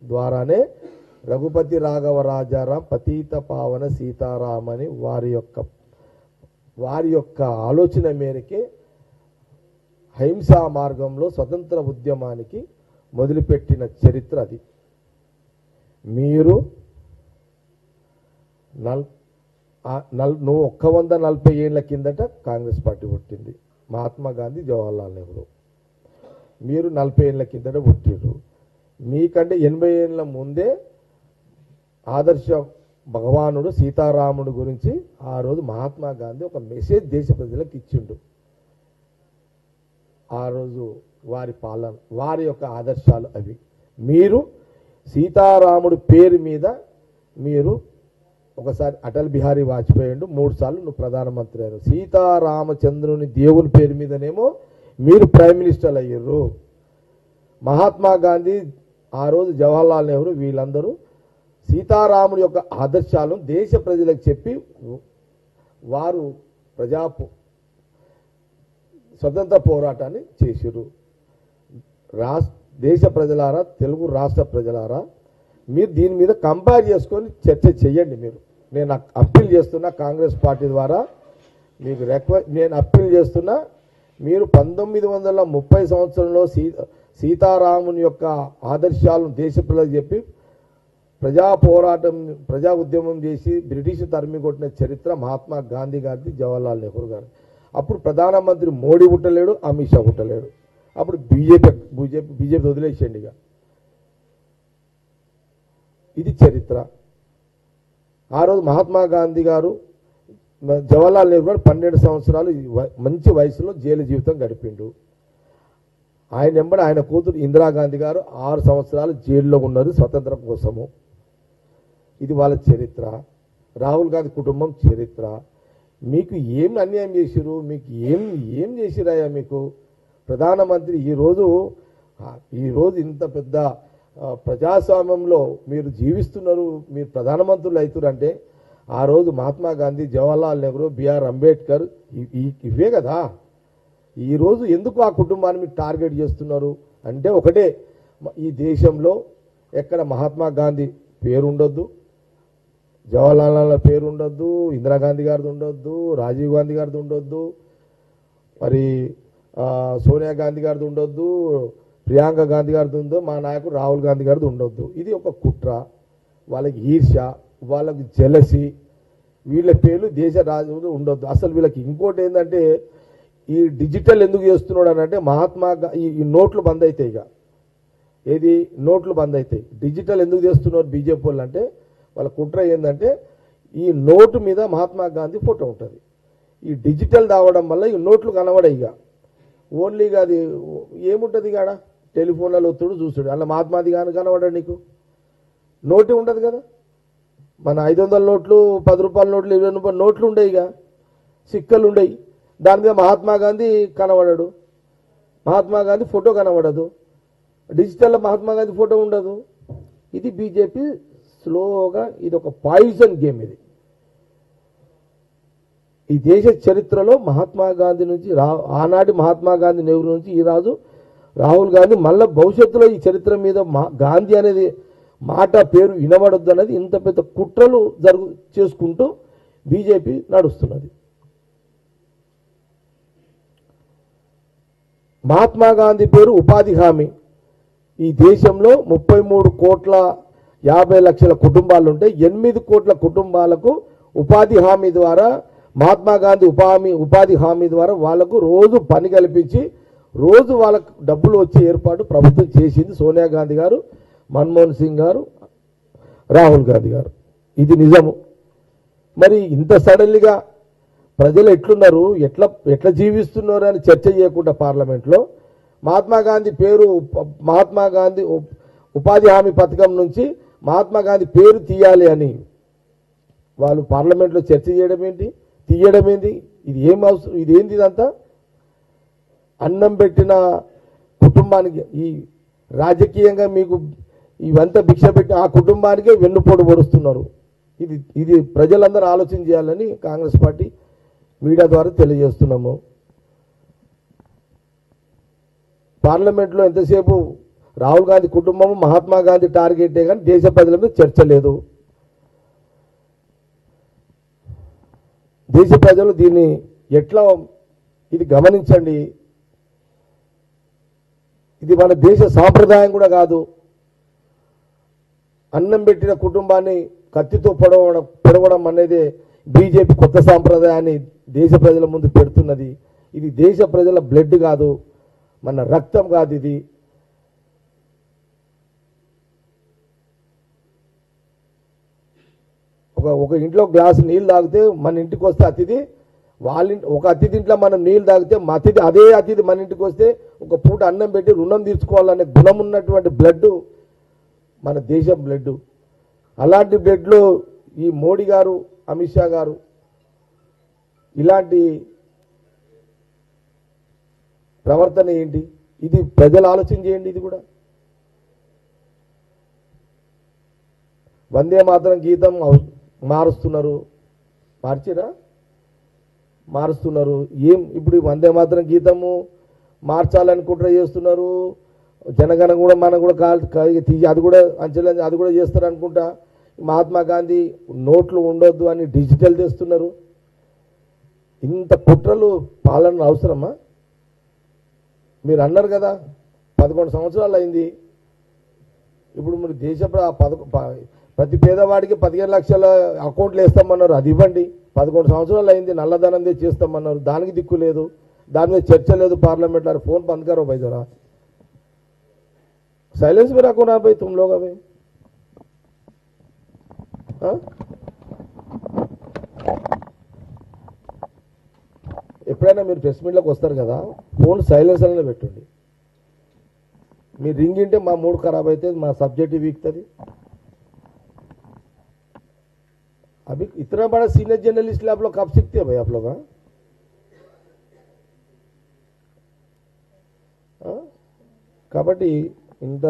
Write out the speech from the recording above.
ద్వారానే రఘుపతి రాఘవ రాజారాం పతీత పావన సీతారామని వారి యొక్క ఆలోచన మేరకే అహింసా మార్గంలో స్వతంత్ర ఉద్యమానికి మొదలుపెట్టిన చరిత్ర అది. మీరు 140 ఏళ్ల కిందట కాంగ్రెస్ పార్టీ పుట్టింది. మహాత్మా గాంధీ, జవహర్లాల్ నెహ్రూ. మీరు 40 ఏళ్ల కిందట పుట్టిరు. మీకంటే 80 ఏళ్ల ముందే ఆదర్శ భగవానుడు సీతారాముడు గురించి ఆ రోజు మహాత్మా గాంధీ ఒక మెసేజ్ దేశ ప్రజలకు ఇచ్చిండు. ఆ రోజు వారి పాలన, వారి యొక్క ఆదర్శాలు అవి. మీరు సీతారాముడి పేరు మీద మీరు ఒకసారి అటల్ బిహారీ వాజ్పేయి 3 సార్లు నువ్వు ప్రధానమంత్రి అయ్యారు. సీతారామచంద్రుని దేవుని పేరు మీదనేమో మీరు ప్రైమ్ మినిస్టర్ అయ్యారు. మహాత్మా గాంధీ, ఆ రోజు జవహర్లాల్ నెహ్రూ వీళ్ళందరూ సీతారాముడి యొక్క ఆదర్శాలను దేశ ప్రజలకు చెప్పి వారు స్వతంత్ర పోరాటాన్ని చేసిరు. దేశ ప్రజలారా, తెలుగు రాష్ట్ర ప్రజలారా, మీరు దీని మీద కంపేర్ చేసుకొని చర్చ చేయండి. నేను అప్పీల్ చేస్తున్నా కాంగ్రెస్ పార్టీ ద్వారా మీకు నేను అప్పీల్ చేస్తున్నా, మీరు 1930 సంవత్సరంలో సీతారాముని యొక్క ఆదర్శాలను దేశ ప్రజలకు చెప్పి ప్రజా ఉద్యమం చేసి బ్రిటిష్ తరిమి కొట్టిన చరిత్ర మహాత్మా గాంధీ గారిది, జవహర్లాల్ నెహ్రూ గారి. అప్పుడు ప్రధానమంత్రి మోడీ పుట్టలేడు, అమిత్ షా పుట్టలేడు. అప్పుడు బీజేపీ వదిలేసేయండి. ఇక ఇది చరిత్ర. ఆ రోజు మహాత్మా గాంధీ గారు, జవహర్లాల్ నెహ్రూ గారు 12 సంవత్సరాలు మంచి వయసులో జైలు జీవితం గడిపిండు. ఆయన వెంబడి ఆయన కూతురు ఇందిరాగాంధీ గారు 6 సంవత్సరాలు జైల్లో ఉన్నారు స్వతంత్రం కోసము. ఇది వాళ్ళ చరిత్ర. రాహుల్ గాంధీ కుటుంబం చరిత్ర. మీకు ఏం అన్యాయం చేసిరు? మీకు ఏం చేసిరాయా? మీకు ప్రధానమంత్రి ఈరోజు ఇంత పెద్ద ప్రజాస్వామ్యంలో మీరు జీవిస్తున్నారు, మీరు ప్రధానమంత్రులు అవుతారంటే ఆ రోజు మహాత్మా గాంధీ, జవహర్లాల్ నెహ్రూ, బిఆర్ అంబేద్కర్ ఇవే కదా. ఈరోజు ఎందుకు ఆ కుటుంబాన్ని మీరు టార్గెట్ చేస్తున్నారు అంటే ఒకటే, ఈ దేశంలో ఎక్కడ మహాత్మా గాంధీ పేరు ఉండొద్దు, జవహర్లాల్ పేరు ఉండొద్దు, ఇందిరాగాంధీ గారిది ఉండొద్దు, రాజీవ్ గాంధీ గారిది ఉండొద్దు, మరి సోనియా గాంధీ గారిది ఉండొద్దు, ప్రియాంక గాంధీ గారిది ఉందో, మా నాయకుడు రాహుల్ గాంధీ గారిది ఉండొద్దు. ఇది ఒక కుట్ర. వాళ్ళకి ఈర్ష్య, వాళ్ళకి జెలసీ, వీళ్ళ పేర్లు దేశ రాజు ఉండొద్దు. అసలు వీళ్ళకి ఇంకోటి ఏంటంటే, ఈ డిజిటల్ ఎందుకు చేస్తున్నాడు అని అంటే, ఈ నోట్లు బంద్ అవుతాయి. ఇక ఏది నోట్లు బంద్ అవుతాయి. డిజిటల్ ఎందుకు చేస్తున్నారు బీజేపీ వాళ్ళు అంటే, వాళ్ళ కుట్ర ఏంటంటే, ఈ నోటు మీద మహాత్మా గాంధీ ఫోటో ఉంటుంది. ఈ డిజిటల్ రావడం వల్ల ఈ నోట్లు కనబడాయి. ఇక ఓన్లీగా అది ఏముంటుంది కాడ టెలిఫోన్లలో ఒత్తుడు చూస్తుడు, అలా మహాత్మాది కానీ కనబడాడు. నీకు నోటే ఉంటుంది కదా. మన 500 నోట్లు, 10 రూపాయల నోట్లు, 20 రూపాయల నోట్లు ఉండేవి. ఇక సిక్కలు ఉండేవి. దాని మీద మహాత్మా గాంధీ కనబడాడు, మహాత్మా గాంధీ ఫోటో కనబడదు. డిజిటల్లో మహాత్మా గాంధీ ఫోటో ఉండదు. ఇది బీజేపీ స్లోగా, ఇది ఒక పాయిజన్ గేమ్. ఇది ఈ దేశ చరిత్రలో మహాత్మా గాంధీ నుంచి ఆనాటి మహాత్మా గాంధీ, నెహ్రూ నుంచి ఈ రాజు రాహుల్ గాంధీ, మళ్ళీ భవిష్యత్తులో ఈ చరిత్ర మీద గాంధీ అనేది మాట పేరు వినబడొద్దు అనేది ఇంత పెద్ద కుట్రలు చేసుకుంటూ బీజేపీ నడుస్తున్నది. మహాత్మా గాంధీ పేరు ఉపాధి హామీ. ఈ దేశంలో 33,50,00,000 కుటుంబాలు ఉంటే 8 కోట్ల కుటుంబాలకు ఉపాధి హామీ ద్వారా, మహాత్మా గాంధీ ఉపాధి హామీ ద్వారా వాళ్లకు రోజు పని కల్పించి రోజు వాళ్ళకు డబ్బులు వచ్చే ఏర్పాటు ప్రభుత్వం చేసింది. సోనియా గాంధీ గారు, మన్మోహన్ సింగ్ గారు, రాహుల్ గాంధీ గారు. ఇది నిజము. మరి ఇంత సడన్లీగా ప్రజలు ఎట్లున్నారు, ఎట్లా జీవిస్తున్నారు అని చర్చ చేయకుండా పార్లమెంట్లో మహాత్మా గాంధీ పేరు, మహాత్మా గాంధీ ఉపాధి హామీ పథకం నుంచి మహాత్మా గాంధీ పేరు తీయాలి అని వాళ్ళు పార్లమెంట్లో చర్చ చేయడం ఏంటి, తీయడం ఏంటి? ఇది ఏం అవసరం? ఇదేంటి? ఇదంతా అన్నం పెట్టిన కుటుంబానికి, ఈ రాజకీయంగా మీకు ఇవంతా భిక్ష పెట్టిన ఆ కుటుంబానికే వెన్నుపోటు పొడుస్తున్నారు. ఇది ప్రజలందరూ ఆలోచన చేయాలని కాంగ్రెస్ పార్టీ మీడియా ద్వారా తెలియజేస్తున్నాము. పార్లమెంట్లో ఎంతసేపు రాహుల్ గాంధీ కుటుంబం మహాత్మా గాంధీ టార్గెటే కానీ దేశ ప్రజల మీద చర్చ లేదు. దేశ ప్రజలు దీన్ని ఎట్లా ఇది గమనించండి. ఇది మన దేశ సాంప్రదాయం కూడా కాదు. అన్నం పెట్టిన కుటుంబాన్ని కత్తితో పొడవడం అనేది బీజేపీ కొత్త సాంప్రదాయాన్ని దేశ ప్రజల ముందు పెడుతున్నది. ఇది దేశ ప్రజల బ్లడ్ కాదు, మన రక్తం కాదు. ఇది ఒక ఇంట్లో గ్లాసు నీళ్ళు తాగితే మన ఇంటికి వస్తే అతిథి ఒక అతిథి ఇంట్లో మనం నీళ్ళు తాగితే అదే అతిథి మన ఇంటికి వస్తే ఒక పూట అన్నం పెట్టి రుణం తీర్చుకోవాలనే గుణం ఉన్నటువంటి బ్లడ్ మన దేశం బ్లడ్. అలాంటి బ్లడ్లో ఈ మోడీ గారు, అమిత్ షా గారు ఇలాంటి ప్రవర్తన ఏంటి? ఇది ప్రజలు ఆలోచన చేయండి. ఇది కూడా వందే మాతరం గీతం మారుస్తున్నారు. మారుస్తున్నారు. ఏం ఇప్పుడు వందే మాతరం గీతము మార్చాలని కుట్ర చేస్తున్నారు. జనగణ కూడా మనం కూడా తీసి అది కూడా అంచెలు అది కూడా చేస్తారు అనుకుంటా. మహాత్మా గాంధీ నోట్లు ఉండొద్దు అని డిజిటల్ చేస్తున్నారు. ఇంత కుట్రలు పాలన అవసరమా? మీరు అన్నారు కదా 11 సంవత్సరాలు అయింది. ఇప్పుడు మీరు ప్రతి పేదవాడికి 15 లక్షల అకౌంట్లు వేస్తామన్నారు. అది ఇవ్వండి. 11 సంవత్సరాలు అయింది. నల్లధనం చేస్తామన్నారు. దానికి దిక్కు లేదు. దాని మీద చర్చ లేదు పార్లమెంట్లో. ఫోన్ బంద్ करो भाई जरा, साइलेंस में रखो ना भाई तुम लोग. अभी ఎప్పుడైనా మీరు ప్రెస్ మీట్లోకి వస్తారు కదా, ఫోన్ సైలెన్స్ అనేది పెట్టండి. మీరు రింగ్ ఇంటే మా మూడ్ ఖరాబ్ అవుతుంది, మా సబ్జెక్ట్ వీక్తుంది. अभी इतना बड़ा सीनियर जर्नलिस्ट आप लोग कब सीखते हैं भाई आप लोग? కాబట్టి ఇంత